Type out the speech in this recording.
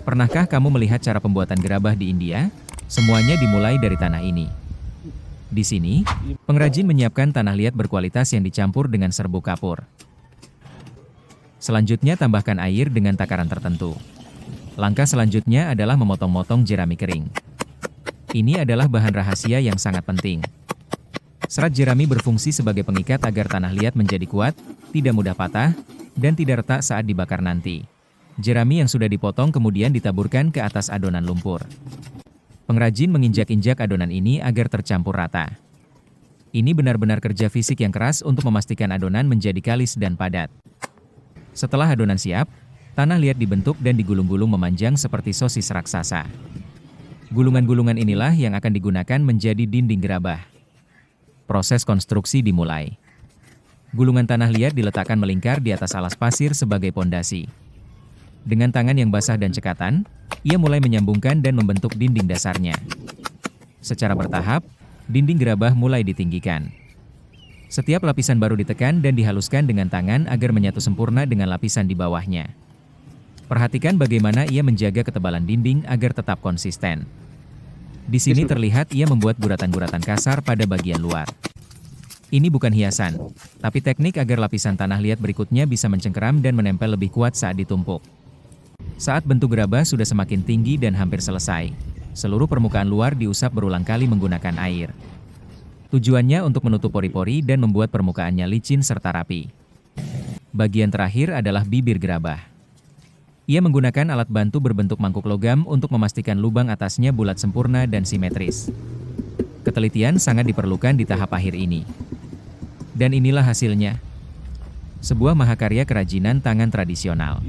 Pernahkah kamu melihat cara pembuatan gerabah di India? Semuanya dimulai dari tanah ini. Di sini, pengrajin menyiapkan tanah liat berkualitas yang dicampur dengan serbuk kapur. Selanjutnya tambahkan air dengan takaran tertentu. Langkah selanjutnya adalah memotong-motong jerami kering. Ini adalah bahan rahasia yang sangat penting. Serat jerami berfungsi sebagai pengikat agar tanah liat menjadi kuat, tidak mudah patah, dan tidak retak saat dibakar nanti. Jerami yang sudah dipotong kemudian ditaburkan ke atas adonan lumpur. Pengrajin menginjak-injak adonan ini agar tercampur rata. Ini benar-benar kerja fisik yang keras untuk memastikan adonan menjadi kalis dan padat. Setelah adonan siap, tanah liat dibentuk dan digulung-gulung memanjang seperti sosis raksasa. Gulungan-gulungan inilah yang akan digunakan menjadi dinding gerabah. Proses konstruksi dimulai. Gulungan tanah liat diletakkan melingkar di atas alas pasir sebagai pondasi. Dengan tangan yang basah dan cekatan, ia mulai menyambungkan dan membentuk dinding dasarnya. Secara bertahap, dinding gerabah mulai ditinggikan. Setiap lapisan baru ditekan dan dihaluskan dengan tangan agar menyatu sempurna dengan lapisan di bawahnya. Perhatikan bagaimana ia menjaga ketebalan dinding agar tetap konsisten. Di sini terlihat ia membuat guratan-guratan kasar pada bagian luar. Ini bukan hiasan, tapi teknik agar lapisan tanah liat berikutnya bisa mencengkeram dan menempel lebih kuat saat ditumpuk. Saat bentuk gerabah sudah semakin tinggi dan hampir selesai, seluruh permukaan luar diusap berulang kali menggunakan air. Tujuannya untuk menutup pori-pori dan membuat permukaannya licin serta rapi. Bagian terakhir adalah bibir gerabah. Ia menggunakan alat bantu berbentuk mangkuk logam untuk memastikan lubang atasnya bulat sempurna dan simetris. Ketelitian sangat diperlukan di tahap akhir ini. Dan inilah hasilnya. Sebuah mahakarya kerajinan tangan tradisional.